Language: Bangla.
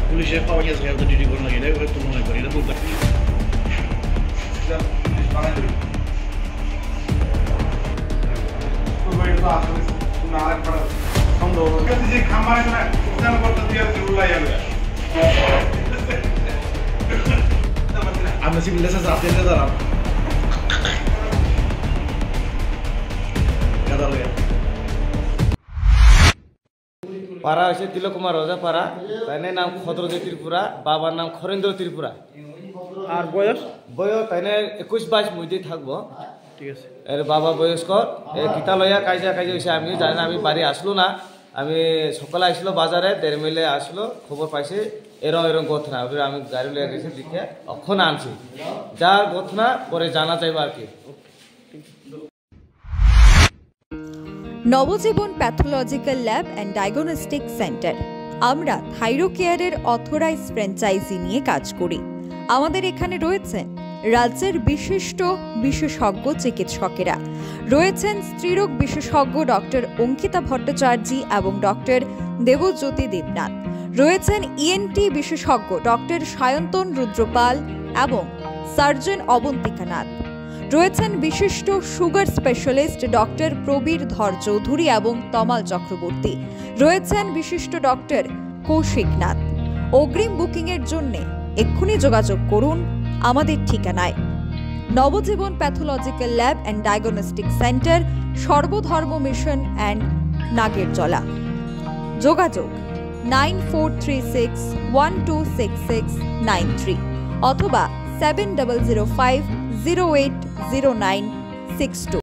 পুলিশের পাওয়া গেছে ডিউটি করে লাগে এটা তো মনে করি এটা বলতে আমরা সিভিল লাইসেন্স আপনি দাঁড়ান পাড়া হয়েছে তিলকুমার রাজা পাড়া, তাই নাম খদ্রজে ত্রিপুরা, বাবার নাম খরেন্দ্র ত্রিপুরা। আর বয়স তাই 21-22 মধ্যেই থাকবো। ঠিক আছে। এর বাবা বয়স্কর কিতা লইয়া কাজা হয়েছে আমি জানি না, আমি বাড়ি আসলো না, আমি সকালে আসলো বাজারে 1.5 মাইলে আসলো, খবর পাইছে এরম ঘটনা, আমি গাড়ি লইয়া গেছি দিকে অখন আনছি, যা ঘটনা পরে জানা যাইব আর কি। Nabajiban pathological lab and diagnostic centre. আমরা থাইরোকেয়ারের অথরাইজ ফ্র্যাঞ্চাইজি নিয়ে কাজ করি। আমাদের এখানে রয়েছেন রাজ্যের বিশিষ্ট বিশেষজ্ঞ চিকিৎসকেরা, রয়েছেন স্ত্রীরোগ বিশেষজ্ঞ ডক্টর অঙ্কিতা ভট্টাচার্য এবং ডক্টর দেবজ্যোতি দেবনাথ, রয়েছেন ইএনটি বিশেষজ্ঞ ডক্টর সায়ন্তন রুদ্রপাল এবং সার্জন অবন্তিকা নাথ, রয়েছেন বিশিষ্ট সুগার স্পেশালিস্ট ডক্টর প্রবীর ধর চৌধুরী এবং তমাল চক্রবর্তী, রয়েছেন বিশিষ্ট ডক্টর কৌশিক নাথ। অগ্রিম বুকিংয়ের জন্য এক্ষুনি যোগাযোগ করুন আমাদের ঠিকানায়। Nabajiban pathological lab and diagnostic centre, Sarbadharma mission and Nagerjala. যোগাযোগ 9436126693 অথবা 7005080962।